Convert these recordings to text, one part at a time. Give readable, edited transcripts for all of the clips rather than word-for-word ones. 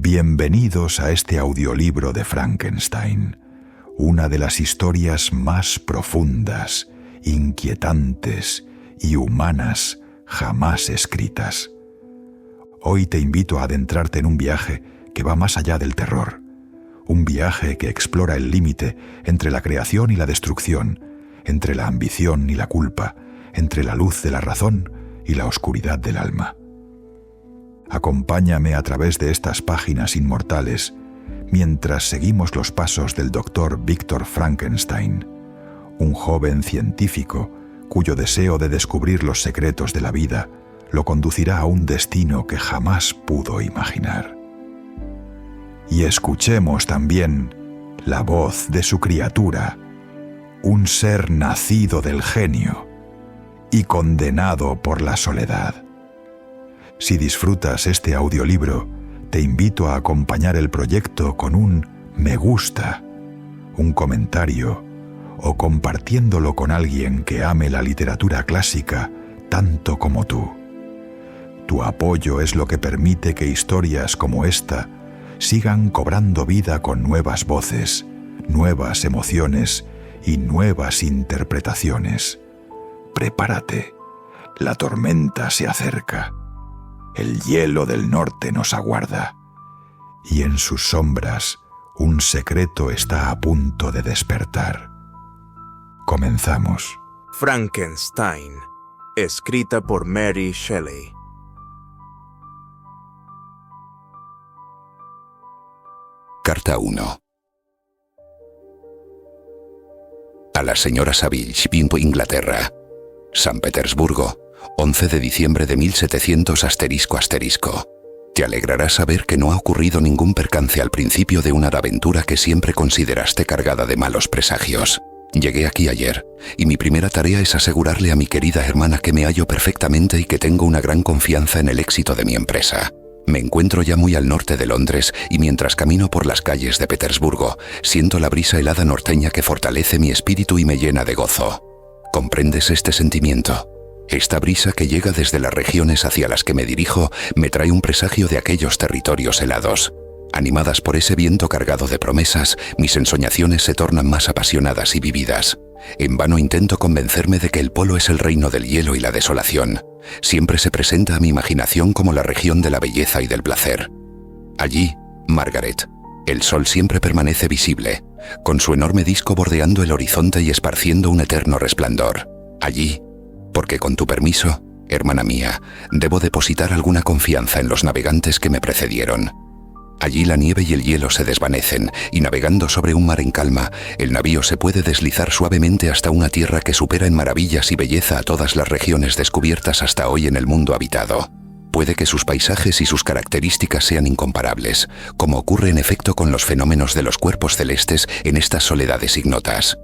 Bienvenidos a este audiolibro de Frankenstein, una de las historias más profundas, inquietantes y humanas jamás escritas. Hoy te invito a adentrarte en un viaje que va más allá del terror, un viaje que explora el límite entre la creación y la destrucción, entre la ambición y la culpa, entre la luz de la razón y la oscuridad del alma. Acompáñame a través de estas páginas inmortales mientras seguimos los pasos del Dr. Victor Frankenstein, un joven científico cuyo deseo de descubrir los secretos de la vida lo conducirá a un destino que jamás pudo imaginar. Y escuchemos también la voz de su criatura, un ser nacido del genio y condenado por la soledad. Si disfrutas este audiolibro, te invito a acompañar el proyecto con un me gusta, un comentario o compartiéndolo con alguien que ame la literatura clásica tanto como tú. Tu apoyo es lo que permite que historias como esta sigan cobrando vida con nuevas voces, nuevas emociones y nuevas interpretaciones. Prepárate, la tormenta se acerca. El hielo del norte nos aguarda, y en sus sombras un secreto está a punto de despertar. Comenzamos. Frankenstein, escrita por Mary Shelley. Carta 1. A la señora Savage, Inglaterra. San Petersburgo, 11 de diciembre de 1700 ***. Te alegrará saber que no ha ocurrido ningún percance al principio de una aventura que siempre consideraste cargada de malos presagios. Llegué aquí ayer, y mi primera tarea es asegurarle a mi querida hermana que me hallo perfectamente y que tengo una gran confianza en el éxito de mi empresa. Me encuentro ya muy al norte de Londres y mientras camino por las calles de Petersburgo, siento la brisa helada norteña que fortalece mi espíritu y me llena de gozo. ¿Comprendes este sentimiento? Esta brisa que llega desde las regiones hacia las que me dirijo me trae un presagio de aquellos territorios helados. Animadas por ese viento cargado de promesas, mis ensoñaciones se tornan más apasionadas y vividas. En vano intento convencerme de que el polo es el reino del hielo y la desolación. Siempre se presenta a mi imaginación como la región de la belleza y del placer. Allí, Margaret, el sol siempre permanece visible, con su enorme disco bordeando el horizonte y esparciendo un eterno resplandor. Allí, porque con tu permiso, hermana mía, debo depositar alguna confianza en los navegantes que me precedieron. Allí la nieve y el hielo se desvanecen, y navegando sobre un mar en calma, el navío se puede deslizar suavemente hasta una tierra que supera en maravillas y belleza a todas las regiones descubiertas hasta hoy en el mundo habitado. Puede que sus paisajes y sus características sean incomparables, como ocurre en efecto con los fenómenos de los cuerpos celestes en estas soledades ignotas.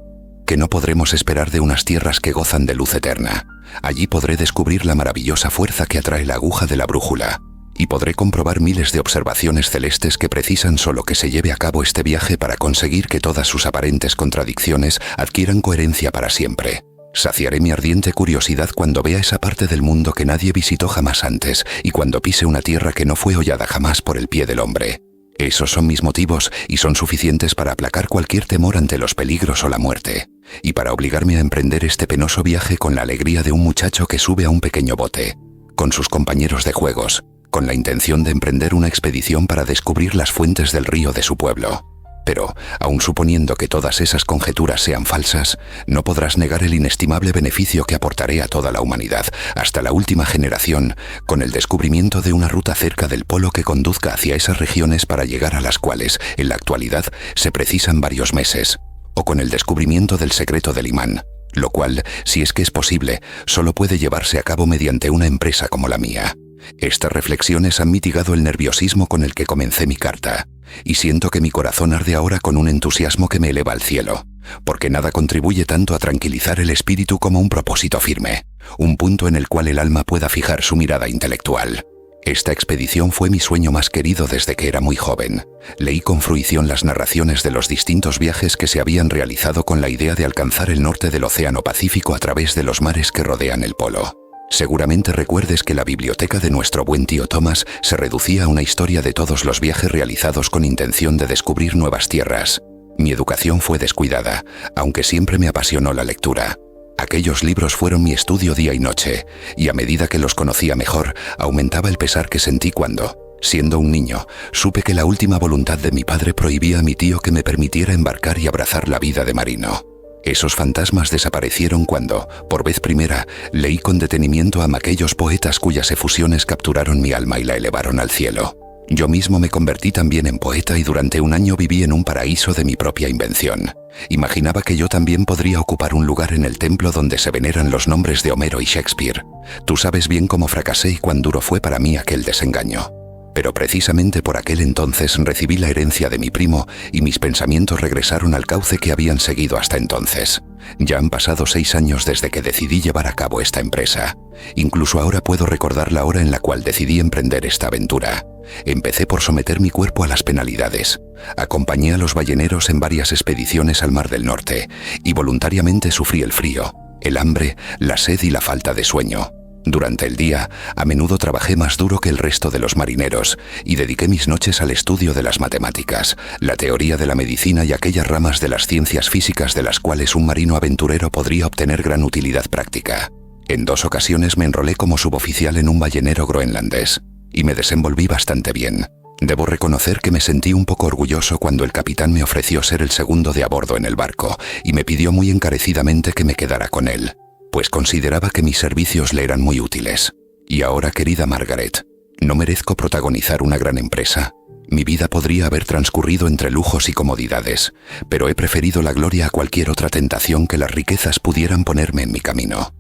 Que no podremos esperar de unas tierras que gozan de luz eterna. Allí podré descubrir la maravillosa fuerza que atrae la aguja de la brújula, y podré comprobar miles de observaciones celestes que precisan solo que se lleve a cabo este viaje para conseguir que todas sus aparentes contradicciones adquieran coherencia para siempre. Saciaré mi ardiente curiosidad cuando vea esa parte del mundo que nadie visitó jamás antes y cuando pise una tierra que no fue hollada jamás por el pie del hombre. Esos son mis motivos y son suficientes para aplacar cualquier temor ante los peligros o la muerte, y para obligarme a emprender este penoso viaje con la alegría de un muchacho que sube a un pequeño bote, con sus compañeros de juegos, con la intención de emprender una expedición para descubrir las fuentes del río de su pueblo. Pero, aun suponiendo que todas esas conjeturas sean falsas, no podrás negar el inestimable beneficio que aportaré a toda la humanidad, hasta la última generación, con el descubrimiento de una ruta cerca del polo que conduzca hacia esas regiones para llegar a las cuales, en la actualidad, se precisan varios meses, o con el descubrimiento del secreto del imán, lo cual, si es que es posible, solo puede llevarse a cabo mediante una empresa como la mía. Estas reflexiones han mitigado el nerviosismo con el que comencé mi carta, y siento que mi corazón arde ahora con un entusiasmo que me eleva al cielo, porque nada contribuye tanto a tranquilizar el espíritu como un propósito firme, un punto en el cual el alma pueda fijar su mirada intelectual. Esta expedición fue mi sueño más querido desde que era muy joven. Leí con fruición las narraciones de los distintos viajes que se habían realizado con la idea de alcanzar el norte del Océano Pacífico a través de los mares que rodean el polo. Seguramente recuerdes que la biblioteca de nuestro buen tío Thomas se reducía a una historia de todos los viajes realizados con intención de descubrir nuevas tierras. Mi educación fue descuidada, aunque siempre me apasionó la lectura. Aquellos libros fueron mi estudio día y noche, y a medida que los conocía mejor, aumentaba el pesar que sentí cuando, siendo un niño, supe que la última voluntad de mi padre prohibía a mi tío que me permitiera embarcar y abrazar la vida de marino. Esos fantasmas desaparecieron cuando, por vez primera, leí con detenimiento a aquellos poetas cuyas efusiones capturaron mi alma y la elevaron al cielo. Yo mismo me convertí también en poeta y durante un año viví en un paraíso de mi propia invención. Imaginaba que yo también podría ocupar un lugar en el templo donde se veneran los nombres de Homero y Shakespeare. Tú sabes bien cómo fracasé y cuán duro fue para mí aquel desengaño. Pero precisamente por aquel entonces recibí la herencia de mi primo y mis pensamientos regresaron al cauce que habían seguido hasta entonces. Ya han pasado 6 años desde que decidí llevar a cabo esta empresa. Incluso ahora puedo recordar la hora en la cual decidí emprender esta aventura. Empecé por someter mi cuerpo a las penalidades. Acompañé a los balleneros en varias expediciones al Mar del Norte y voluntariamente sufrí el frío, el hambre, la sed y la falta de sueño. Durante el día, a menudo trabajé más duro que el resto de los marineros y dediqué mis noches al estudio de las matemáticas, la teoría de la medicina y aquellas ramas de las ciencias físicas de las cuales un marino aventurero podría obtener gran utilidad práctica. En 2 ocasiones me enrolé como suboficial en un ballenero groenlandés y me desenvolví bastante bien. Debo reconocer que me sentí un poco orgulloso cuando el capitán me ofreció ser el segundo de a bordo en el barco y me pidió muy encarecidamente que me quedara con él, pues consideraba que mis servicios le eran muy útiles. Y ahora, querida Margaret, ¿no merezco protagonizar una gran empresa? Mi vida podría haber transcurrido entre lujos y comodidades, pero he preferido la gloria a cualquier otra tentación que las riquezas pudieran ponerme en mi camino.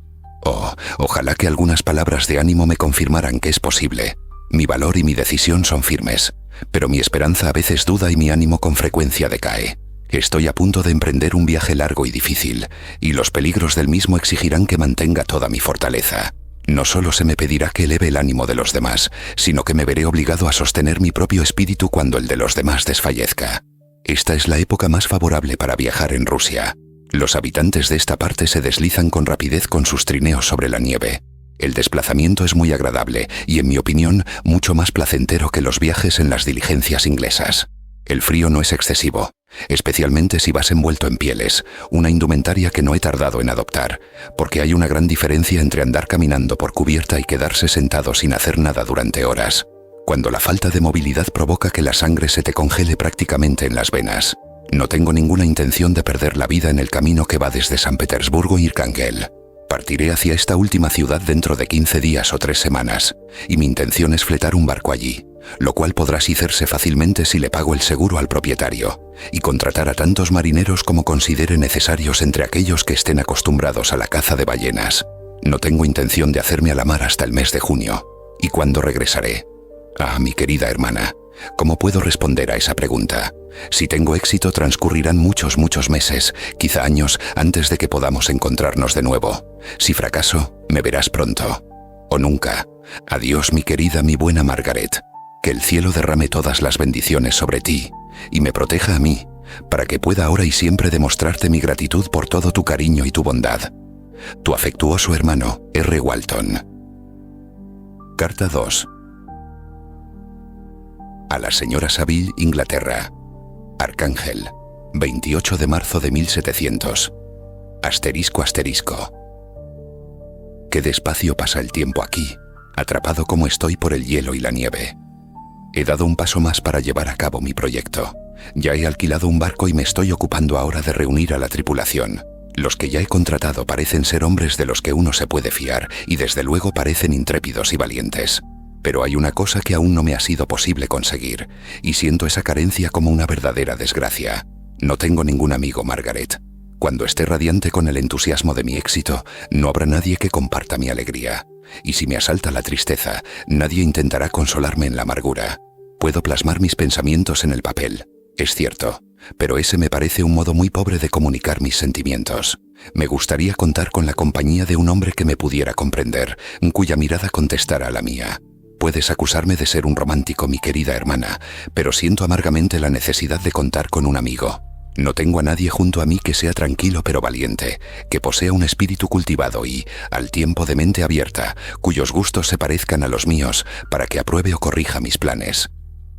Oh, ojalá que algunas palabras de ánimo me confirmaran que es posible. Mi valor y mi decisión son firmes, pero mi esperanza a veces duda y mi ánimo con frecuencia decae. Estoy a punto de emprender un viaje largo y difícil, y los peligros del mismo exigirán que mantenga toda mi fortaleza. No solo se me pedirá que eleve el ánimo de los demás, sino que me veré obligado a sostener mi propio espíritu cuando el de los demás desfallezca. Esta es la época más favorable para viajar en Rusia. Los habitantes de esta parte se deslizan con rapidez con sus trineos sobre la nieve. El desplazamiento es muy agradable y, en mi opinión, mucho más placentero que los viajes en las diligencias inglesas. El frío no es excesivo, especialmente si vas envuelto en pieles, una indumentaria que no he tardado en adoptar, porque hay una gran diferencia entre andar caminando por cubierta y quedarse sentado sin hacer nada durante horas, cuando la falta de movilidad provoca que la sangre se te congele prácticamente en las venas. No tengo ninguna intención de perder la vida en el camino que va desde San Petersburgo y Arcángel. Partiré hacia esta última ciudad dentro de 15 días o 3 semanas, y mi intención es fletar un barco allí, lo cual podrá hacerse fácilmente si le pago el seguro al propietario, y contratar a tantos marineros como considere necesarios entre aquellos que estén acostumbrados a la caza de ballenas. No tengo intención de hacerme a la mar hasta el mes de junio. ¿Y cuándo regresaré? Ah, mi querida hermana, ¿cómo puedo responder a esa pregunta? Si tengo éxito, transcurrirán muchos meses, quizá años, antes de que podamos encontrarnos de nuevo. Si fracaso, me verás pronto. O nunca. Adiós, mi querida, mi buena Margaret. Que el cielo derrame todas las bendiciones sobre ti y me proteja a mí, para que pueda ahora y siempre demostrarte mi gratitud por todo tu cariño y tu bondad. Tu afectuoso hermano, R. Walton. Carta 2. A la señora Saville, Inglaterra. Arcángel, 28 de marzo de 1700. Asterisco. Qué despacio pasa el tiempo aquí, atrapado como estoy por el hielo y la nieve. He dado un paso más para llevar a cabo mi proyecto. Ya he alquilado un barco y me estoy ocupando ahora de reunir a la tripulación. Los que ya he contratado parecen ser hombres de los que uno se puede fiar y desde luego parecen intrépidos y valientes. Pero hay una cosa que aún no me ha sido posible conseguir, y siento esa carencia como una verdadera desgracia. No tengo ningún amigo, Margaret. Cuando esté radiante con el entusiasmo de mi éxito, no habrá nadie que comparta mi alegría. Y si me asalta la tristeza, nadie intentará consolarme en la amargura. Puedo plasmar mis pensamientos en el papel, es cierto, pero ese me parece un modo muy pobre de comunicar mis sentimientos. Me gustaría contar con la compañía de un hombre que me pudiera comprender, cuya mirada contestara a la mía. Puedes acusarme de ser un romántico, mi querida hermana, pero siento amargamente la necesidad de contar con un amigo. No tengo a nadie junto a mí que sea tranquilo pero valiente, que posea un espíritu cultivado y, al tiempo, de mente abierta, cuyos gustos se parezcan a los míos, para que apruebe o corrija mis planes.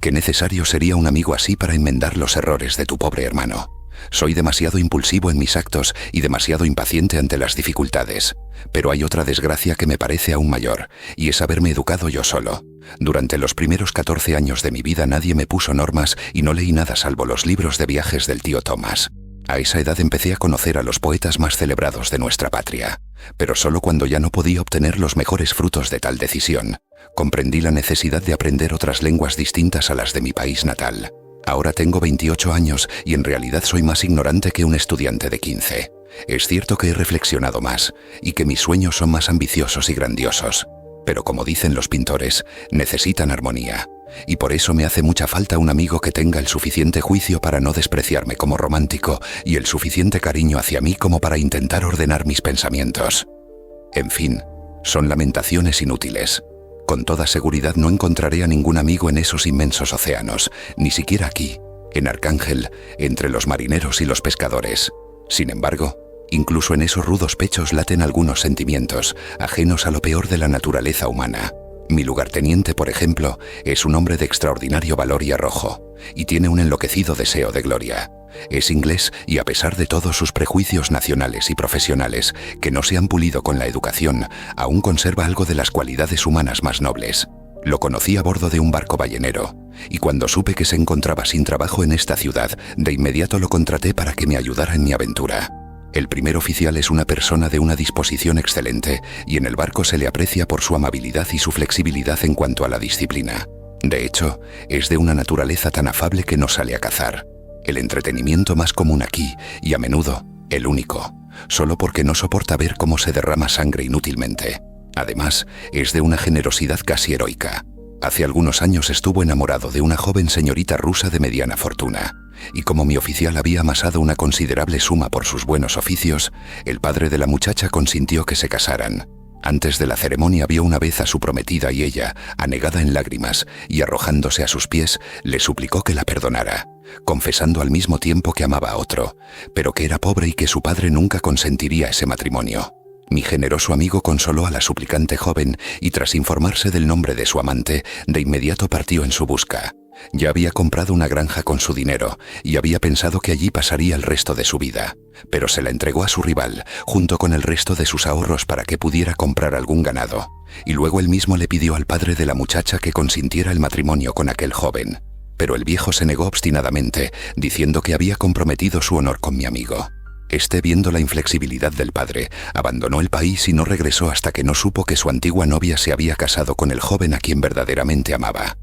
Qué necesario sería un amigo así para enmendar los errores de tu pobre hermano. Soy demasiado impulsivo en mis actos y demasiado impaciente ante las dificultades. Pero hay otra desgracia que me parece aún mayor, y es haberme educado yo solo. Durante los primeros 14 años de mi vida nadie me puso normas y no leí nada salvo los libros de viajes del tío Thomas. A esa edad empecé a conocer a los poetas más celebrados de nuestra patria, pero solo cuando ya no podía obtener los mejores frutos de tal decisión, comprendí la necesidad de aprender otras lenguas distintas a las de mi país natal. Ahora tengo 28 años y en realidad soy más ignorante que un estudiante de 15. Es cierto que he reflexionado más y que mis sueños son más ambiciosos y grandiosos, pero como dicen los pintores, necesitan armonía. Y por eso me hace mucha falta un amigo que tenga el suficiente juicio para no despreciarme como romántico y el suficiente cariño hacia mí como para intentar ordenar mis pensamientos. En fin, son lamentaciones inútiles. Con toda seguridad no encontraré a ningún amigo en esos inmensos océanos, ni siquiera aquí, en Arcángel, entre los marineros y los pescadores. Sin embargo, incluso en esos rudos pechos laten algunos sentimientos, ajenos a lo peor de la naturaleza humana. Mi lugarteniente, por ejemplo, es un hombre de extraordinario valor y arrojo, y tiene un enloquecido deseo de gloria. Es inglés y a pesar de todos sus prejuicios nacionales y profesionales, que no se han pulido con la educación, aún conserva algo de las cualidades humanas más nobles. Lo conocí a bordo de un barco ballenero, y cuando supe que se encontraba sin trabajo en esta ciudad, de inmediato lo contraté para que me ayudara en mi aventura. El primer oficial es una persona de una disposición excelente, y en el barco se le aprecia por su amabilidad y su flexibilidad en cuanto a la disciplina. De hecho, es de una naturaleza tan afable que no sale a cazar. El entretenimiento más común aquí, y a menudo, el único, solo porque no soporta ver cómo se derrama sangre inútilmente. Además, es de una generosidad casi heroica. Hace algunos años estuvo enamorado de una joven señorita rusa de mediana fortuna, y como mi oficial había amasado una considerable suma por sus buenos oficios, el padre de la muchacha consintió que se casaran. Antes de la ceremonia vio una vez a su prometida y ella, anegada en lágrimas y arrojándose a sus pies, le suplicó que la perdonara, confesando al mismo tiempo que amaba a otro, pero que era pobre y que su padre nunca consentiría ese matrimonio. Mi generoso amigo consoló a la suplicante joven y tras informarse del nombre de su amante, de inmediato partió en su busca. Ya había comprado una granja con su dinero y había pensado que allí pasaría el resto de su vida, pero se la entregó a su rival, junto con el resto de sus ahorros para que pudiera comprar algún ganado, y luego él mismo le pidió al padre de la muchacha que consintiera el matrimonio con aquel joven. Pero el viejo se negó obstinadamente, diciendo que había comprometido su honor con mi amigo. Este, viendo la inflexibilidad del padre, abandonó el país y no regresó hasta que no supo que su antigua novia se había casado con el joven a quien verdaderamente amaba.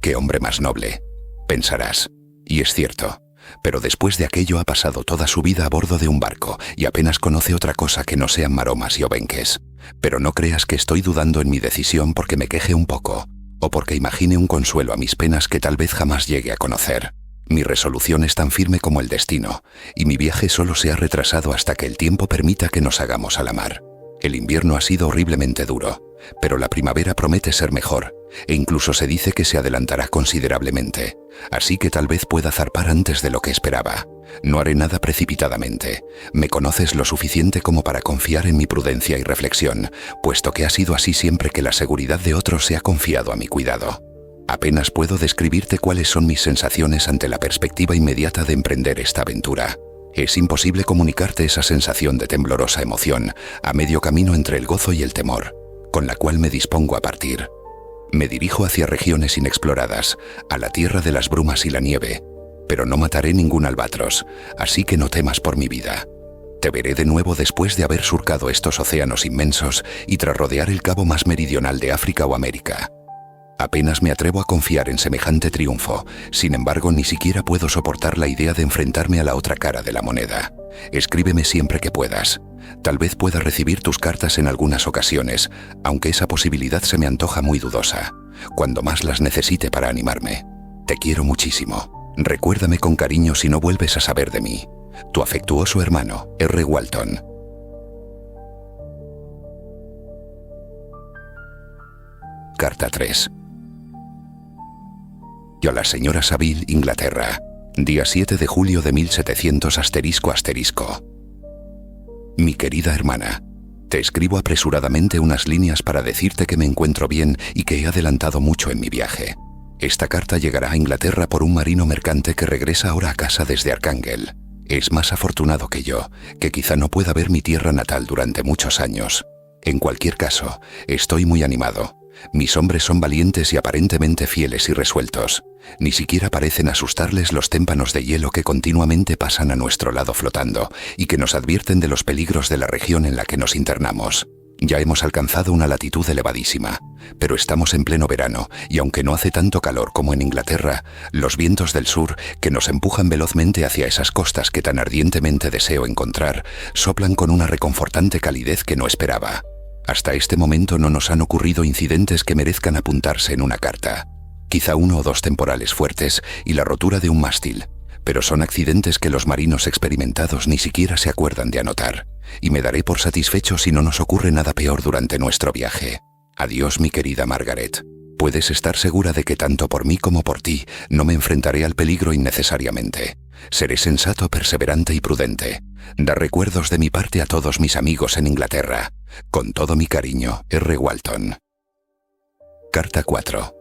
¡Qué hombre más noble!, pensarás. Y es cierto, pero después de aquello ha pasado toda su vida a bordo de un barco y apenas conoce otra cosa que no sean maromas y obenques. Pero no creas que estoy dudando en mi decisión porque me queje un poco, o porque imagine un consuelo a mis penas que tal vez jamás llegue a conocer. Mi resolución es tan firme como el destino, y mi viaje solo se ha retrasado hasta que el tiempo permita que nos hagamos a la mar. El invierno ha sido horriblemente duro, pero la primavera promete ser mejor, e incluso se dice que se adelantará considerablemente, así que tal vez pueda zarpar antes de lo que esperaba. No haré nada precipitadamente. Me conoces lo suficiente como para confiar en mi prudencia y reflexión, puesto que ha sido así siempre que la seguridad de otros se ha confiado a mi cuidado. Apenas puedo describirte cuáles son mis sensaciones ante la perspectiva inmediata de emprender esta aventura. Es imposible comunicarte esa sensación de temblorosa emoción, a medio camino entre el gozo y el temor, con la cual me dispongo a partir. Me dirijo hacia regiones inexploradas, a la tierra de las brumas y la nieve, pero no mataré ningún albatros, así que no temas por mi vida. Te veré de nuevo después de haber surcado estos océanos inmensos y tras rodear el cabo más meridional de África o América. Apenas me atrevo a confiar en semejante triunfo, sin embargo ni siquiera puedo soportar la idea de enfrentarme a la otra cara de la moneda. Escríbeme siempre que puedas. Tal vez pueda recibir tus cartas en algunas ocasiones, aunque esa posibilidad se me antoja muy dudosa, cuando más las necesite para animarme. Te quiero muchísimo. Recuérdame con cariño si no vuelves a saber de mí. Tu afectuoso hermano, R. Walton. Carta 3. A la señora Saville, Inglaterra, Día 7 de julio de 1700 ***. Mi querida hermana, te escribo apresuradamente unas líneas para decirte que me encuentro bien y que he adelantado mucho en mi viaje. Esta carta llegará a Inglaterra por un marino mercante que regresa ahora a casa desde Arcángel. Es más afortunado que yo, que quizá no pueda ver mi tierra natal durante muchos años. En cualquier caso, estoy muy animado. Mis hombres son valientes y aparentemente fieles y resueltos. Ni siquiera parecen asustarles los témpanos de hielo que continuamente pasan a nuestro lado flotando y que nos advierten de los peligros de la región en la que nos internamos. Ya hemos alcanzado una latitud elevadísima, pero estamos en pleno verano y aunque no hace tanto calor como en Inglaterra, los vientos del sur, que nos empujan velozmente hacia esas costas que tan ardientemente deseo encontrar, soplan con una reconfortante calidez que no esperaba. Hasta este momento no nos han ocurrido incidentes que merezcan apuntarse en una carta. Quizá 1 o 2 temporales fuertes y la rotura de un mástil, pero son accidentes que los marinos experimentados ni siquiera se acuerdan de anotar, y me daré por satisfecho si no nos ocurre nada peor durante nuestro viaje. Adiós, mi querida Margaret. Puedes estar segura de que tanto por mí como por ti no me enfrentaré al peligro innecesariamente. Seré sensato, perseverante y prudente. Da recuerdos de mi parte a todos mis amigos en Inglaterra. Con todo mi cariño, R. Walton. Carta 4.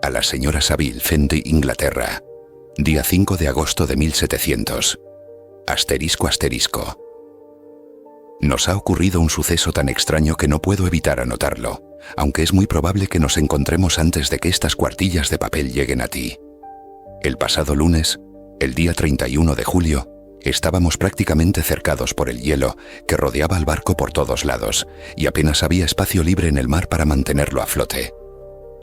A la señora Saville, Fenton, Inglaterra. Día 5 de agosto de 1700. ***. Nos ha ocurrido un suceso tan extraño que no puedo evitar anotarlo, aunque es muy probable que nos encontremos antes de que estas cuartillas de papel lleguen a ti. El pasado lunes, el día 31 de julio, estábamos prácticamente cercados por el hielo que rodeaba al barco por todos lados, y apenas había espacio libre en el mar para mantenerlo a flote.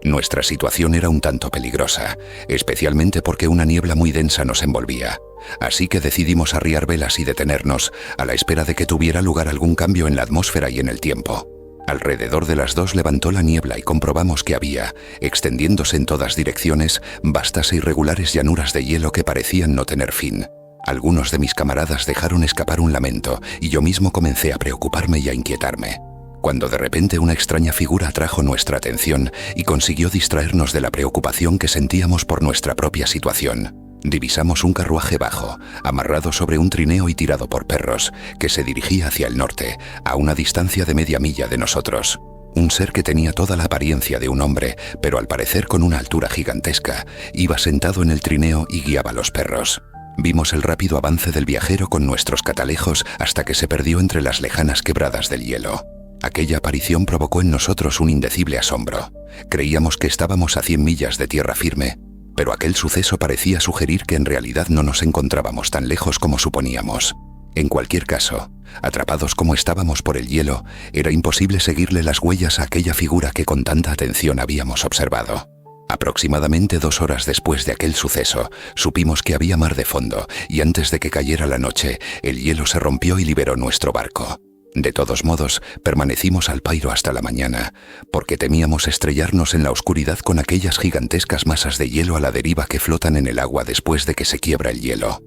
Nuestra situación era un tanto peligrosa, especialmente porque una niebla muy densa nos envolvía, así que decidimos arriar velas y detenernos a la espera de que tuviera lugar algún cambio en la atmósfera y en el tiempo. Alrededor de las 2 levantó la niebla y comprobamos que había, extendiéndose en todas direcciones, vastas e irregulares llanuras de hielo que parecían no tener fin. Algunos de mis camaradas dejaron escapar un lamento y yo mismo comencé a preocuparme y a inquietarme, cuando de repente una extraña figura atrajo nuestra atención y consiguió distraernos de la preocupación que sentíamos por nuestra propia situación. Divisamos un carruaje bajo, amarrado sobre un trineo y tirado por perros, que se dirigía hacia el norte, a una distancia de media milla de nosotros. Un ser que tenía toda la apariencia de un hombre, pero al parecer con una altura gigantesca, iba sentado en el trineo y guiaba a los perros. Vimos el rápido avance del viajero con nuestros catalejos hasta que se perdió entre las lejanas quebradas del hielo. Aquella aparición provocó en nosotros un indecible asombro. Creíamos que estábamos a 100 millas de tierra firme, pero aquel suceso parecía sugerir que en realidad no nos encontrábamos tan lejos como suponíamos. En cualquier caso, atrapados como estábamos por el hielo, era imposible seguirle las huellas a aquella figura que con tanta atención habíamos observado. Aproximadamente 2 horas después de aquel suceso, supimos que había mar de fondo y antes de que cayera la noche, el hielo se rompió y liberó nuestro barco. De todos modos, permanecimos al pairo hasta la mañana, porque temíamos estrellarnos en la oscuridad con aquellas gigantescas masas de hielo a la deriva que flotan en el agua después de que se quiebra el hielo.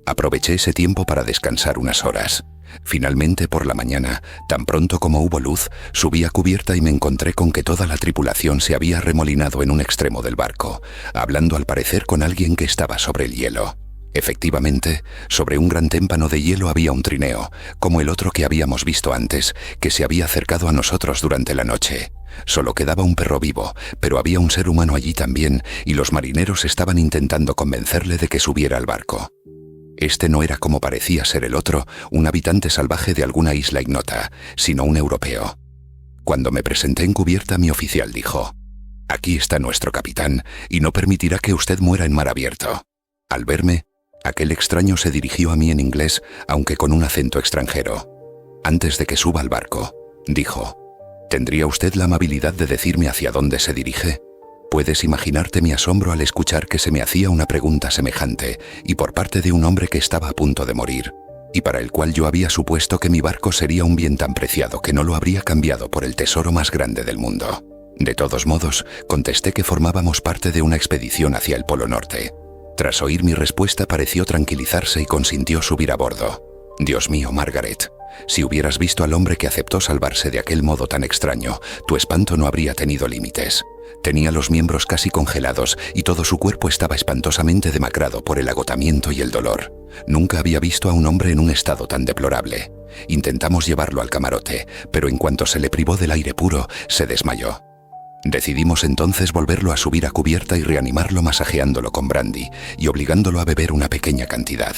Aproveché ese tiempo para descansar unas horas. Finalmente, por la mañana, tan pronto como hubo luz, subí a cubierta y me encontré con que toda la tripulación se había arremolinado en un extremo del barco, hablando al parecer con alguien que estaba sobre el hielo. Efectivamente, sobre un gran témpano de hielo había un trineo, como el otro que habíamos visto antes, que se había acercado a nosotros durante la noche. Solo quedaba un perro vivo, pero había un ser humano allí también, y los marineros estaban intentando convencerle de que subiera al barco. Este no era, como parecía ser el otro, un habitante salvaje de alguna isla ignota, sino un europeo. Cuando me presenté en cubierta, mi oficial dijo: «Aquí está nuestro capitán, y no permitirá que usted muera en mar abierto». Al verme, aquel extraño se dirigió a mí en inglés, aunque con un acento extranjero. «Antes de que suba al barco», dijo, «¿tendría usted la amabilidad de decirme hacia dónde se dirige?» Puedes imaginarte mi asombro al escuchar que se me hacía una pregunta semejante, y por parte de un hombre que estaba a punto de morir, y para el cual yo había supuesto que mi barco sería un bien tan preciado que no lo habría cambiado por el tesoro más grande del mundo. De todos modos, contesté que formábamos parte de una expedición hacia el Polo Norte. Tras oír mi respuesta pareció tranquilizarse y consintió subir a bordo. Dios mío, Margaret, si hubieras visto al hombre que aceptó salvarse de aquel modo tan extraño, tu espanto no habría tenido límites. Tenía los miembros casi congelados y todo su cuerpo estaba espantosamente demacrado por el agotamiento y el dolor. Nunca había visto a un hombre en un estado tan deplorable. Intentamos llevarlo al camarote, pero en cuanto se le privó del aire puro, se desmayó. Decidimos entonces volverlo a subir a cubierta y reanimarlo masajeándolo con brandy y obligándolo a beber una pequeña cantidad.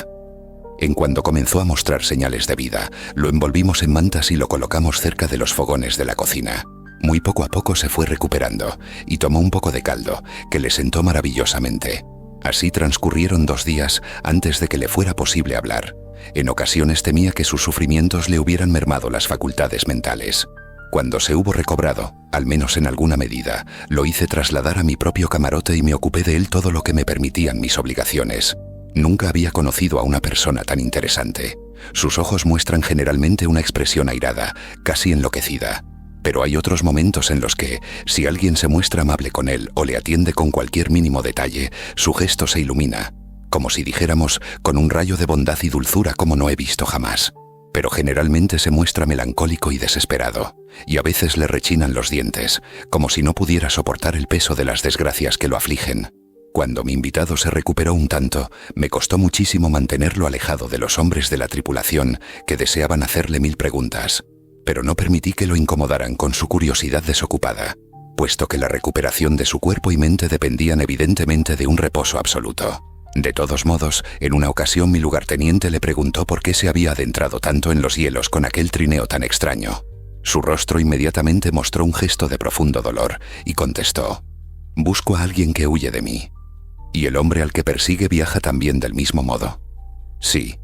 En cuanto comenzó a mostrar señales de vida, lo envolvimos en mantas y lo colocamos cerca de los fogones de la cocina. Muy poco a poco se fue recuperando y tomó un poco de caldo, que le sentó maravillosamente. Así transcurrieron 2 días antes de que le fuera posible hablar. En ocasiones temía que sus sufrimientos le hubieran mermado las facultades mentales. Cuando se hubo recobrado, al menos en alguna medida, lo hice trasladar a mi propio camarote y me ocupé de él todo lo que me permitían mis obligaciones. Nunca había conocido a una persona tan interesante. Sus ojos muestran generalmente una expresión airada, casi enloquecida. Pero hay otros momentos en los que, si alguien se muestra amable con él o le atiende con cualquier mínimo detalle, su gesto se ilumina, como si dijéramos, con un rayo de bondad y dulzura como no he visto jamás. Pero generalmente se muestra melancólico y desesperado, y a veces le rechinan los dientes, como si no pudiera soportar el peso de las desgracias que lo afligen. Cuando mi invitado se recuperó un tanto, me costó muchísimo mantenerlo alejado de los hombres de la tripulación que deseaban hacerle 1000 preguntas. Pero no permití que lo incomodaran con su curiosidad desocupada, puesto que la recuperación de su cuerpo y mente dependían evidentemente de un reposo absoluto. De todos modos, en una ocasión mi lugarteniente le preguntó por qué se había adentrado tanto en los hielos con aquel trineo tan extraño. Su rostro inmediatamente mostró un gesto de profundo dolor y contestó: «Busco a alguien que huye de mí. ¿Y el hombre al que persigue viaja también del mismo modo?» «Sí».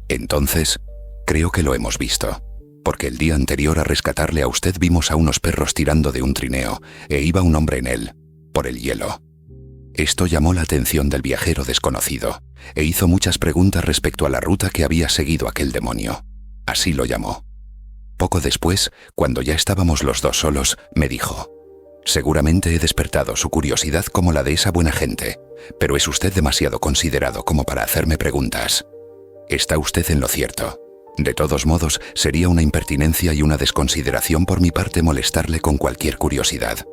«Entonces, creo que lo hemos visto. Porque el día anterior a rescatarle a usted vimos a unos perros tirando de un trineo, e iba un hombre en él, por el hielo». Esto llamó la atención del viajero desconocido, e hizo muchas preguntas respecto a la ruta que había seguido aquel demonio. Así lo llamó. Poco después, cuando ya estábamos los dos solos, me dijo: «Seguramente he despertado su curiosidad como la de esa buena gente, pero es usted demasiado considerado como para hacerme preguntas. Está usted en lo cierto. De todos modos, sería una impertinencia y una desconsideración por mi parte molestarle con cualquier curiosidad.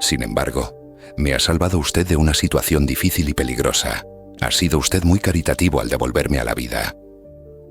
Sin embargo, me ha salvado usted de una situación difícil y peligrosa. Ha sido usted muy caritativo al devolverme a la vida».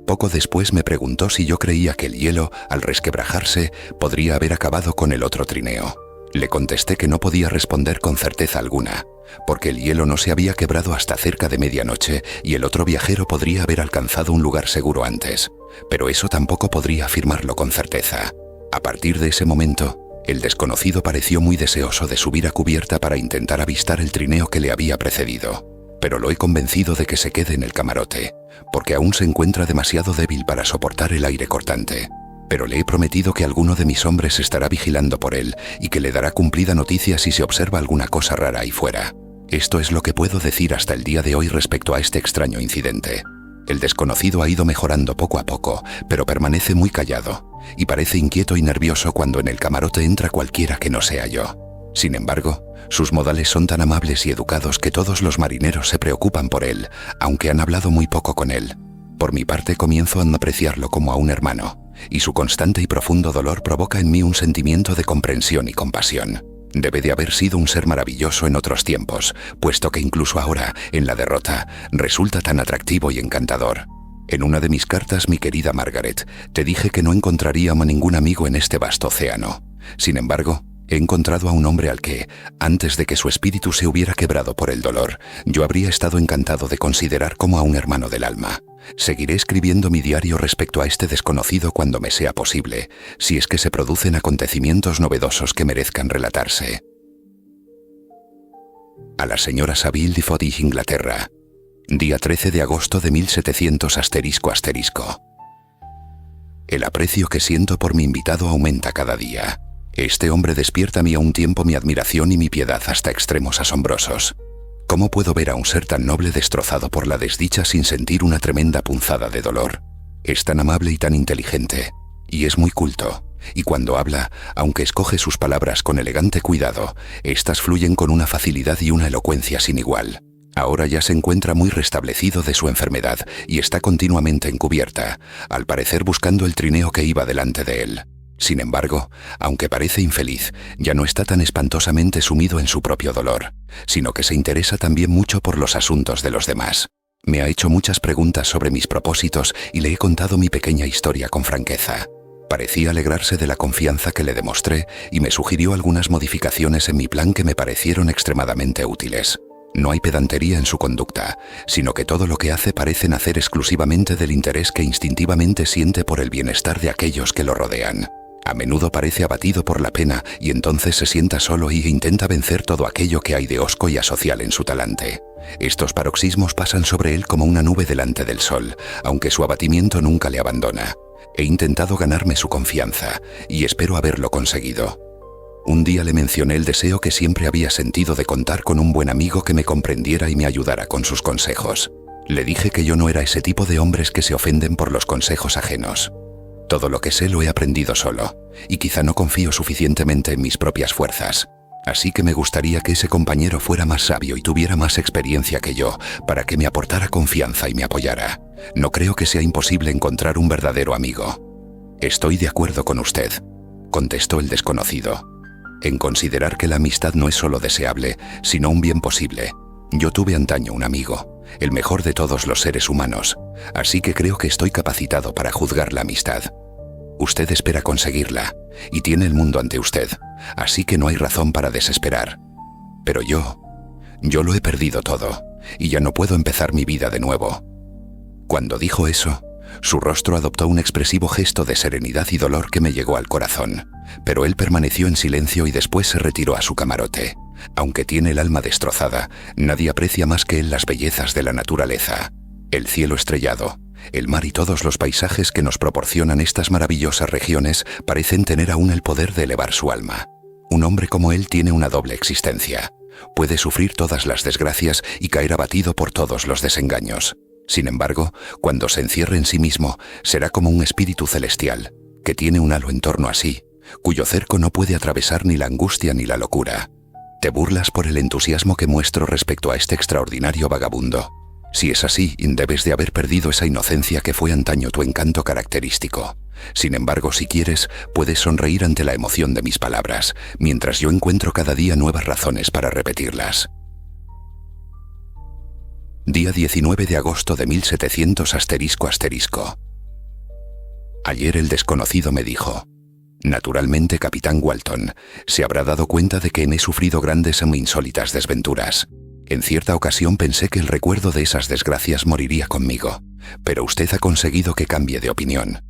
Poco después me preguntó si yo creía que el hielo, al resquebrajarse, podría haber acabado con el otro trineo. Le contesté que no podía responder con certeza alguna, porque el hielo no se había quebrado hasta cerca de medianoche y el otro viajero podría haber alcanzado un lugar seguro antes, pero eso tampoco podría afirmarlo con certeza. A partir de ese momento, el desconocido pareció muy deseoso de subir a cubierta para intentar avistar el trineo que le había precedido, pero lo he convencido de que se quede en el camarote, porque aún se encuentra demasiado débil para soportar el aire cortante. Pero le he prometido que alguno de mis hombres estará vigilando por él y que le dará cumplida noticia si se observa alguna cosa rara ahí fuera. Esto es lo que puedo decir hasta el día de hoy respecto a este extraño incidente. El desconocido ha ido mejorando poco a poco, pero permanece muy callado, y parece inquieto y nervioso cuando en el camarote entra cualquiera que no sea yo. Sin embargo, sus modales son tan amables y educados que todos los marineros se preocupan por él, aunque han hablado muy poco con él. Por mi parte comienzo a apreciarlo como a un hermano, y su constante y profundo dolor provoca en mí un sentimiento de comprensión y compasión. Debe de haber sido un ser maravilloso en otros tiempos, puesto que incluso ahora, en la derrota, resulta tan atractivo y encantador. En una de mis cartas, mi querida Margaret, te dije que no encontraría a ningún amigo en este vasto océano. Sin embargo, he encontrado a un hombre al que, antes de que su espíritu se hubiera quebrado por el dolor, yo habría estado encantado de considerar como a un hermano del alma. Seguiré escribiendo mi diario respecto a este desconocido cuando me sea posible, si es que se producen acontecimientos novedosos que merezcan relatarse. A la señora Saville de Foddy, Inglaterra. Día 13 de agosto de 1700 ***. El aprecio que siento por mi invitado aumenta cada día. Este hombre despierta a mí a un tiempo mi admiración y mi piedad hasta extremos asombrosos. ¿Cómo puedo ver a un ser tan noble destrozado por la desdicha sin sentir una tremenda punzada de dolor? Es tan amable y tan inteligente, y es muy culto, y cuando habla, aunque escoge sus palabras con elegante cuidado, éstas fluyen con una facilidad y una elocuencia sin igual. Ahora ya se encuentra muy restablecido de su enfermedad y está continuamente encubierta, al parecer buscando el trineo que iba delante de él. Sin embargo, aunque parece infeliz, ya no está tan espantosamente sumido en su propio dolor, sino que se interesa también mucho por los asuntos de los demás. Me ha hecho muchas preguntas sobre mis propósitos y le he contado mi pequeña historia con franqueza. Parecía alegrarse de la confianza que le demostré y me sugirió algunas modificaciones en mi plan que me parecieron extremadamente útiles. No hay pedantería en su conducta, sino que todo lo que hace parece nacer exclusivamente del interés que instintivamente siente por el bienestar de aquellos que lo rodean. A menudo parece abatido por la pena y entonces se sienta solo y intenta vencer todo aquello que hay de hosco y asocial en su talante. Estos paroxismos pasan sobre él como una nube delante del sol, aunque su abatimiento nunca le abandona. He intentado ganarme su confianza y espero haberlo conseguido. Un día le mencioné el deseo que siempre había sentido de contar con un buen amigo que me comprendiera y me ayudara con sus consejos. Le dije que yo no era ese tipo de hombres que se ofenden por los consejos ajenos. Todo lo que sé lo he aprendido solo, y quizá no confío suficientemente en mis propias fuerzas. Así que me gustaría que ese compañero fuera más sabio y tuviera más experiencia que yo, para que me aportara confianza y me apoyara. No creo que sea imposible encontrar un verdadero amigo. Estoy de acuerdo con usted, contestó el desconocido, en considerar que la amistad no es solo deseable, sino un bien posible. Yo tuve antaño un amigo, el mejor de todos los seres humanos, así que creo que estoy capacitado para juzgar la amistad. Usted espera conseguirla, y tiene el mundo ante usted, así que no hay razón para desesperar. Pero yo lo he perdido todo, y ya no puedo empezar mi vida de nuevo. Cuando dijo eso, su rostro adoptó un expresivo gesto de serenidad y dolor que me llegó al corazón, pero él permaneció en silencio y después se retiró a su camarote. Aunque tiene el alma destrozada, nadie aprecia más que él las bellezas de la naturaleza. El cielo estrellado, el mar y todos los paisajes que nos proporcionan estas maravillosas regiones parecen tener aún el poder de elevar su alma. Un hombre como él tiene una doble existencia. Puede sufrir todas las desgracias y caer abatido por todos los desengaños. Sin embargo, cuando se encierre en sí mismo, será como un espíritu celestial, que tiene un halo en torno a sí, cuyo cerco no puede atravesar ni la angustia ni la locura. Te burlas por el entusiasmo que muestro respecto a este extraordinario vagabundo. Si es así, debes de haber perdido esa inocencia que fue antaño tu encanto característico. Sin embargo, si quieres, puedes sonreír ante la emoción de mis palabras, mientras yo encuentro cada día nuevas razones para repetirlas. Día 19 de agosto de 1700 ***. Ayer el desconocido me dijo: naturalmente, capitán Walton, se habrá dado cuenta de que he sufrido grandes e insólitas desventuras. En cierta ocasión pensé que el recuerdo de esas desgracias moriría conmigo, pero usted ha conseguido que cambie de opinión.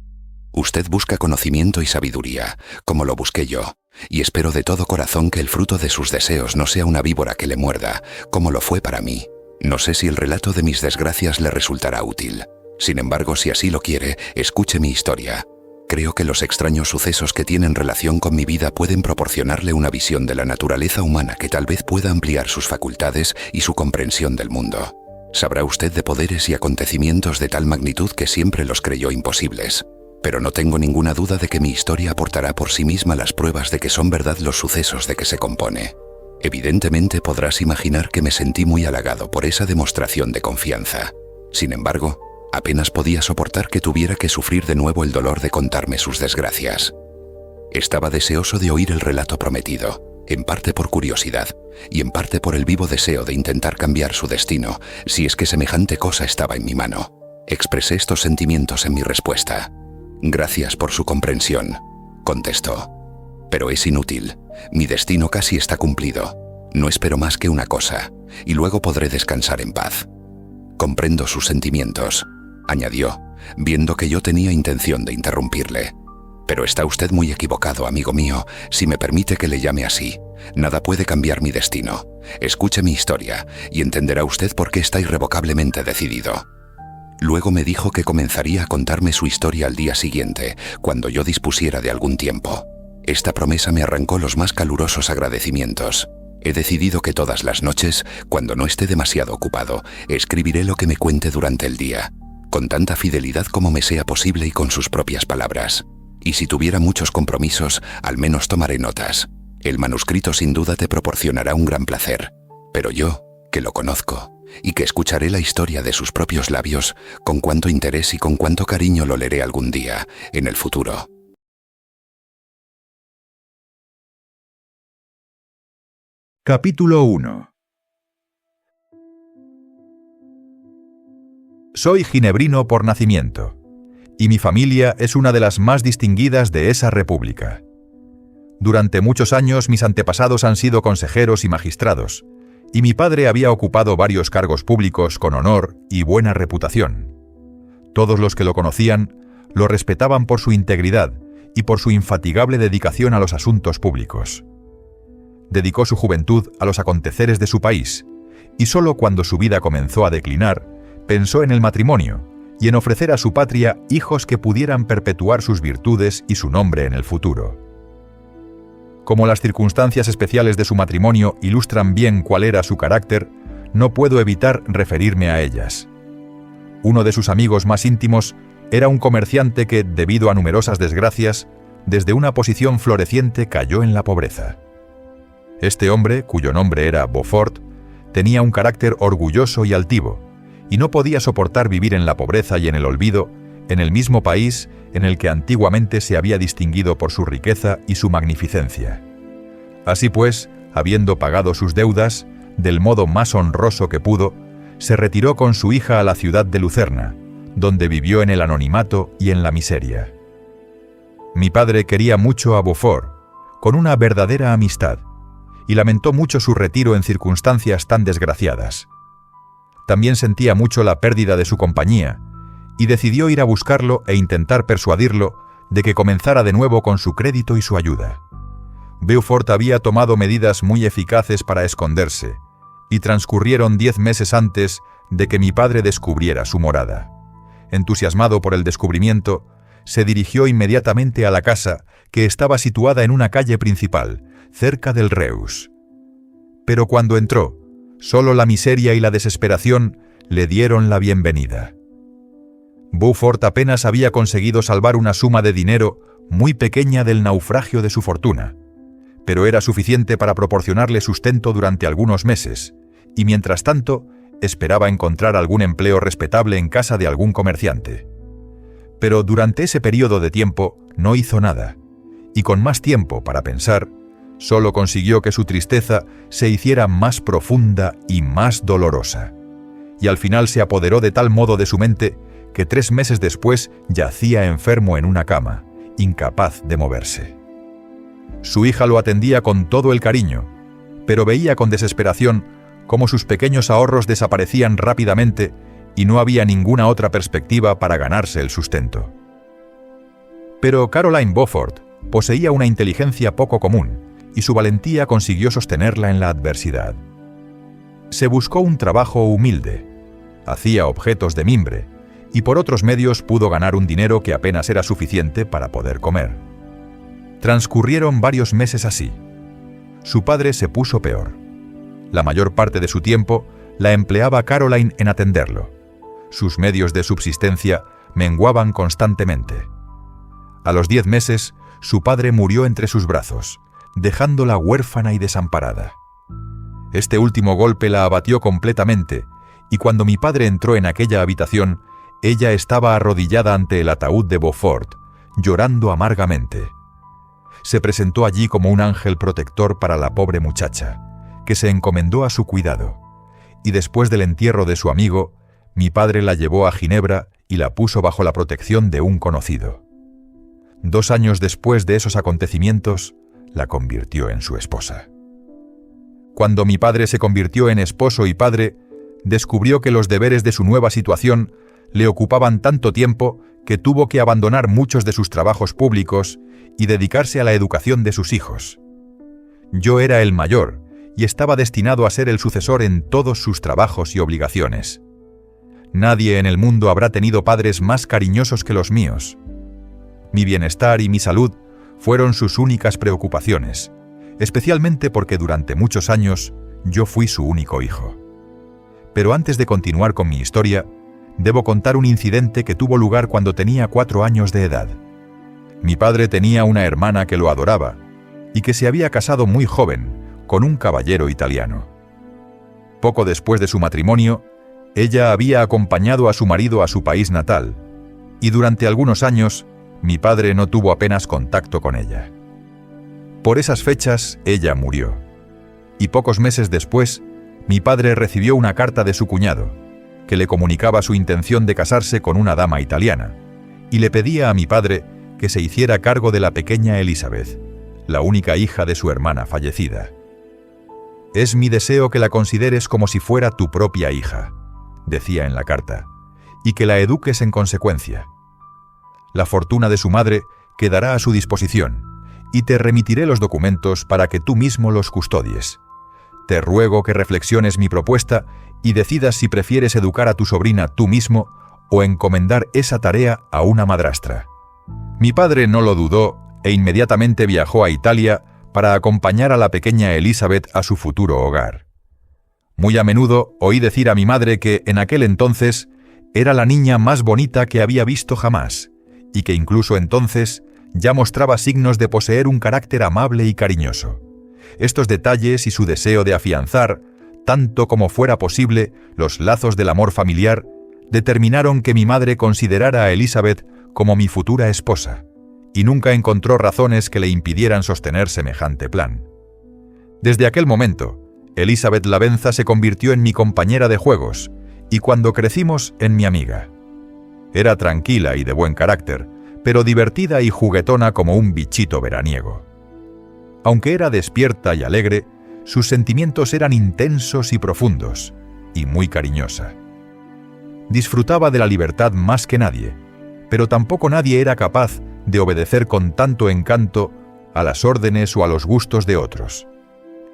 Usted busca conocimiento y sabiduría, como lo busqué yo, y espero de todo corazón que el fruto de sus deseos no sea una víbora que le muerda, como lo fue para mí. No sé si el relato de mis desgracias le resultará útil. Sin embargo, si así lo quiere, escuche mi historia. Creo que los extraños sucesos que tienen relación con mi vida pueden proporcionarle una visión de la naturaleza humana que tal vez pueda ampliar sus facultades y su comprensión del mundo. Sabrá usted de poderes y acontecimientos de tal magnitud que siempre los creyó imposibles. Pero no tengo ninguna duda de que mi historia aportará por sí misma las pruebas de que son verdad los sucesos de que se compone. Evidentemente podrás imaginar que me sentí muy halagado por esa demostración de confianza. Sin embargo, apenas podía soportar que tuviera que sufrir de nuevo el dolor de contarme sus desgracias. Estaba deseoso de oír el relato prometido, en parte por curiosidad y en parte por el vivo deseo de intentar cambiar su destino, si es que semejante cosa estaba en mi mano. Expresé estos sentimientos en mi respuesta. «Gracias por su comprensión», contestó. «Pero es inútil. Mi destino casi está cumplido. No espero más que una cosa, y luego podré descansar en paz». «Comprendo sus sentimientos», añadió, viendo que yo tenía intención de interrumpirle. «Pero está usted muy equivocado, amigo mío, si me permite que le llame así. Nada puede cambiar mi destino. Escuche mi historia, y entenderá usted por qué está irrevocablemente decidido». Luego me dijo que comenzaría a contarme su historia al día siguiente, cuando yo dispusiera de algún tiempo. Esta promesa me arrancó los más calurosos agradecimientos. He decidido que todas las noches, cuando no esté demasiado ocupado, escribiré lo que me cuente durante el día, con tanta fidelidad como me sea posible y con sus propias palabras. Y si tuviera muchos compromisos, al menos tomaré notas. El manuscrito sin duda te proporcionará un gran placer, pero yo, que lo conozco, y que escucharé la historia de sus propios labios, con cuánto interés y con cuánto cariño lo leeré algún día, en el futuro. Capítulo 1. Soy ginebrino por nacimiento, y mi familia es una de las más distinguidas de esa república. Durante muchos años mis antepasados han sido consejeros y magistrados, y mi padre había ocupado varios cargos públicos con honor y buena reputación. Todos los que lo conocían lo respetaban por su integridad y por su infatigable dedicación a los asuntos públicos. Dedicó su juventud a los aconteceres de su país, y solo cuando su vida comenzó a declinar, pensó en el matrimonio y en ofrecer a su patria hijos que pudieran perpetuar sus virtudes y su nombre en el futuro. Como las circunstancias especiales de su matrimonio ilustran bien cuál era su carácter, no puedo evitar referirme a ellas. Uno de sus amigos más íntimos era un comerciante que, debido a numerosas desgracias, desde una posición floreciente cayó en la pobreza. Este hombre, cuyo nombre era Beaufort, tenía un carácter orgulloso y altivo, y no podía soportar vivir en la pobreza y en el olvido, en el mismo país en el que antiguamente se había distinguido por su riqueza y su magnificencia. Así pues, habiendo pagado sus deudas, del modo más honroso que pudo, se retiró con su hija a la ciudad de Lucerna, donde vivió en el anonimato y en la miseria. Mi padre quería mucho a Beaufort, con una verdadera amistad, y lamentó mucho su retiro en circunstancias tan desgraciadas. También sentía mucho la pérdida de su compañía, y decidió ir a buscarlo e intentar persuadirlo de que comenzara de nuevo con su crédito y su ayuda. Beaufort había tomado medidas muy eficaces para esconderse, y transcurrieron 10 meses antes de que mi padre descubriera su morada. Entusiasmado por el descubrimiento, se dirigió inmediatamente a la casa, que estaba situada en una calle principal, cerca del Reus. Pero cuando entró, solo la miseria y la desesperación le dieron la bienvenida. Beaufort apenas había conseguido salvar una suma de dinero muy pequeña del naufragio de su fortuna, pero era suficiente para proporcionarle sustento durante algunos meses, y mientras tanto esperaba encontrar algún empleo respetable en casa de algún comerciante. Pero durante ese periodo de tiempo no hizo nada, y con más tiempo para pensar, solo consiguió que su tristeza se hiciera más profunda y más dolorosa, y al final se apoderó de tal modo de su mente que 3 meses después yacía enfermo en una cama, incapaz de moverse. Su hija lo atendía con todo el cariño, pero veía con desesperación cómo sus pequeños ahorros desaparecían rápidamente y no había ninguna otra perspectiva para ganarse el sustento. Pero Caroline Beaufort poseía una inteligencia poco común, y su valentía consiguió sostenerla en la adversidad. Se buscó un trabajo humilde, hacía objetos de mimbre, y por otros medios pudo ganar un dinero que apenas era suficiente para poder comer. Transcurrieron varios meses así. Su padre se puso peor. La mayor parte de su tiempo la empleaba Caroline en atenderlo. Sus medios de subsistencia menguaban constantemente. A los 10 meses, su padre murió entre sus brazos, dejándola huérfana y desamparada. Este último golpe la abatió completamente, y cuando mi padre entró en aquella habitación, ella estaba arrodillada ante el ataúd de Beaufort, llorando amargamente. Se presentó allí como un ángel protector para la pobre muchacha, que se encomendó a su cuidado, y después del entierro de su amigo, mi padre la llevó a Ginebra y la puso bajo la protección de un conocido. 2 años después de esos acontecimientos, la convirtió en su esposa. Cuando mi padre se convirtió en esposo y padre, descubrió que los deberes de su nueva situación le ocupaban tanto tiempo que tuvo que abandonar muchos de sus trabajos públicos y dedicarse a la educación de sus hijos. Yo era el mayor y estaba destinado a ser el sucesor en todos sus trabajos y obligaciones. Nadie en el mundo habrá tenido padres más cariñosos que los míos. Mi bienestar y mi salud fueron sus únicas preocupaciones, especialmente porque durante muchos años yo fui su único hijo. Pero antes de continuar con mi historia, debo contar un incidente que tuvo lugar cuando tenía 4 años de edad. Mi padre tenía una hermana que lo adoraba y que se había casado muy joven con un caballero italiano. Poco después de su matrimonio, ella había acompañado a su marido a su país natal, y durante algunos años mi padre no tuvo apenas contacto con ella. Por esas fechas, ella murió, y pocos meses después, mi padre recibió una carta de su cuñado, que le comunicaba su intención de casarse con una dama italiana, y le pedía a mi padre que se hiciera cargo de la pequeña Elizabeth, la única hija de su hermana fallecida. «Es mi deseo que la consideres como si fuera tu propia hija», decía en la carta, «y que la eduques en consecuencia. La fortuna de su madre quedará a su disposición, y te remitiré los documentos para que tú mismo los custodies. Te ruego que reflexiones mi propuesta y decidas si prefieres educar a tu sobrina tú mismo o encomendar esa tarea a una madrastra». Mi padre no lo dudó e inmediatamente viajó a Italia para acompañar a la pequeña Elizabeth a su futuro hogar. Muy a menudo oí decir a mi madre que en aquel entonces era la niña más bonita que había visto jamás, y que incluso entonces ya mostraba signos de poseer un carácter amable y cariñoso. Estos detalles y su deseo de afianzar, tanto como fuera posible, los lazos del amor familiar, determinaron que mi madre considerara a Elizabeth como mi futura esposa, y nunca encontró razones que le impidieran sostener semejante plan. Desde aquel momento, Elizabeth Lavenza se convirtió en mi compañera de juegos, y cuando crecimos, en mi amiga. Era tranquila y de buen carácter, pero divertida y juguetona como un bichito veraniego. Aunque era despierta y alegre, sus sentimientos eran intensos y profundos, y muy cariñosa. Disfrutaba de la libertad más que nadie, pero tampoco nadie era capaz de obedecer con tanto encanto a las órdenes o a los gustos de otros.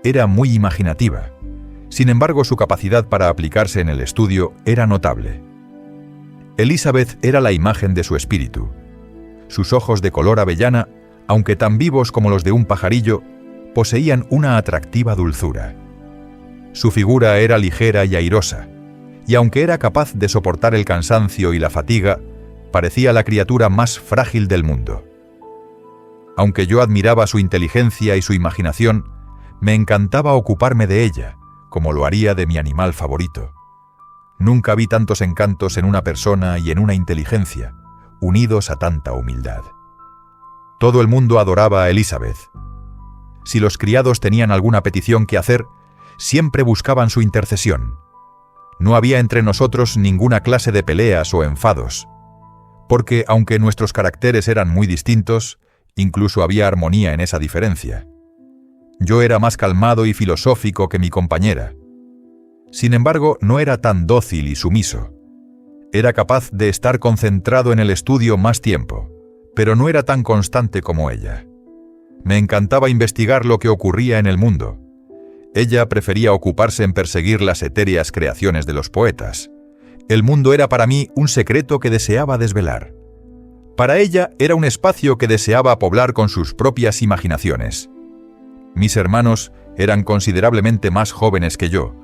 Era muy imaginativa. Sin embargo, su capacidad para aplicarse en el estudio era notable. Elizabeth era la imagen de su espíritu. Sus ojos de color avellana, aunque tan vivos como los de un pajarillo, poseían una atractiva dulzura. Su figura era ligera y airosa, y aunque era capaz de soportar el cansancio y la fatiga, parecía la criatura más frágil del mundo. Aunque yo admiraba su inteligencia y su imaginación, me encantaba ocuparme de ella, como lo haría de mi animal favorito. Nunca vi tantos encantos en una persona y en una inteligencia, unidos a tanta humildad. Todo el mundo adoraba a Elizabeth. Si los criados tenían alguna petición que hacer, siempre buscaban su intercesión. No había entre nosotros ninguna clase de peleas o enfados, porque aunque nuestros caracteres eran muy distintos, incluso había armonía en esa diferencia. Yo era más calmado y filosófico que mi compañera. Sin embargo, no era tan dócil y sumiso. Era capaz de estar concentrado en el estudio más tiempo, pero no era tan constante como ella. Me encantaba investigar lo que ocurría en el mundo. Ella prefería ocuparse en perseguir las etéreas creaciones de los poetas. El mundo era para mí un secreto que deseaba desvelar. Para ella era un espacio que deseaba poblar con sus propias imaginaciones. Mis hermanos eran considerablemente más jóvenes que yo,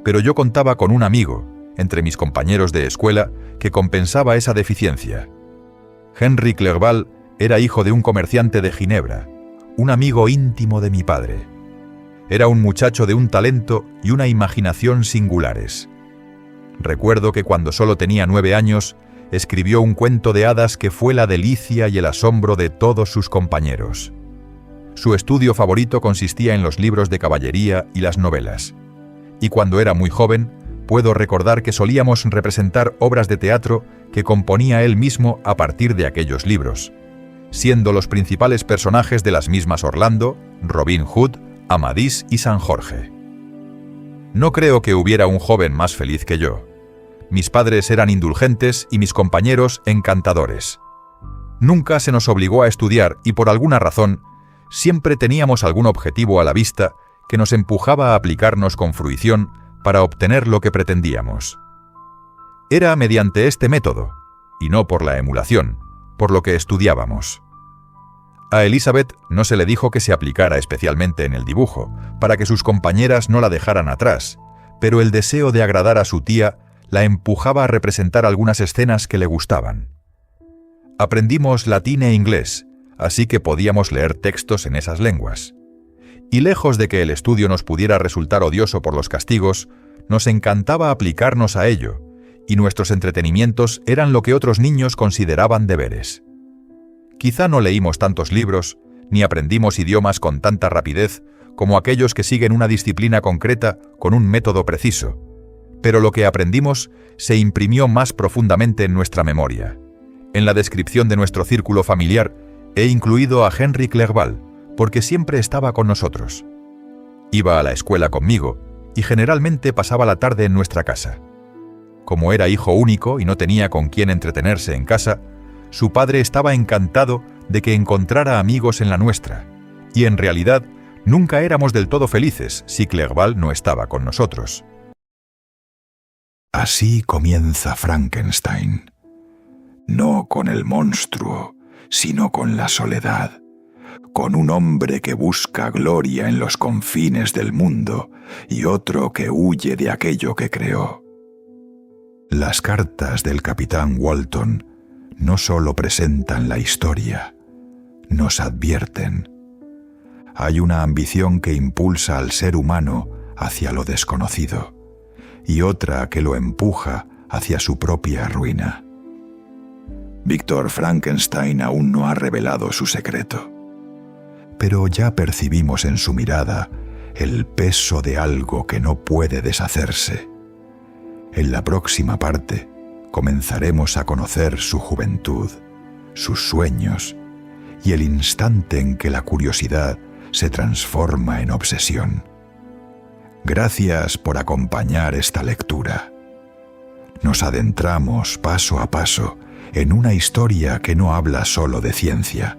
pero yo contaba con un amigo, entre mis compañeros de escuela, que compensaba esa deficiencia. Henry Clerval era hijo de un comerciante de Ginebra, un amigo íntimo de mi padre. Era un muchacho de un talento y una imaginación singulares. Recuerdo que cuando solo tenía 9 años, escribió un cuento de hadas que fue la delicia y el asombro de todos sus compañeros. Su estudio favorito consistía en los libros de caballería y las novelas. Y cuando era muy joven, puedo recordar que solíamos representar obras de teatro que componía él mismo a partir de aquellos libros, siendo los principales personajes de las mismas Orlando, Robin Hood, Amadís y San Jorge. No creo que hubiera un joven más feliz que yo. Mis padres eran indulgentes y mis compañeros encantadores. Nunca se nos obligó a estudiar y por alguna razón siempre teníamos algún objetivo a la vista que nos empujaba a aplicarnos con fruición para obtener lo que pretendíamos. Era mediante este método, y no por la emulación, por lo que estudiábamos. A Elizabeth no se le dijo que se aplicara especialmente en el dibujo, para que sus compañeras no la dejaran atrás, pero el deseo de agradar a su tía la empujaba a representar algunas escenas que le gustaban. Aprendimos latín e inglés, así que podíamos leer textos en esas lenguas. Y lejos de que el estudio nos pudiera resultar odioso por los castigos, nos encantaba aplicarnos a ello, y nuestros entretenimientos eran lo que otros niños consideraban deberes. Quizá no leímos tantos libros, ni aprendimos idiomas con tanta rapidez como aquellos que siguen una disciplina concreta con un método preciso, pero lo que aprendimos se imprimió más profundamente en nuestra memoria. En la descripción de nuestro círculo familiar he incluido a Henry Clerval, porque siempre estaba con nosotros. Iba a la escuela conmigo y generalmente pasaba la tarde en nuestra casa. Como era hijo único y no tenía con quién entretenerse en casa, su padre estaba encantado de que encontrara amigos en la nuestra, y en realidad nunca éramos del todo felices si Clerval no estaba con nosotros. Así comienza Frankenstein. No con el monstruo, sino con la soledad, con un hombre que busca gloria en los confines del mundo y otro que huye de aquello que creó. Las cartas del capitán Walton no solo presentan la historia, nos advierten. Hay una ambición que impulsa al ser humano hacia lo desconocido y otra que lo empuja hacia su propia ruina. Víctor Frankenstein aún no ha revelado su secreto, pero ya percibimos en su mirada el peso de algo que no puede deshacerse. En la próxima parte comenzaremos a conocer su juventud, sus sueños y el instante en que la curiosidad se transforma en obsesión. Gracias por acompañar esta lectura. Nos adentramos paso a paso en una historia que no habla solo de ciencia,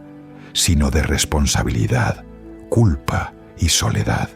sino de responsabilidad, culpa y soledad.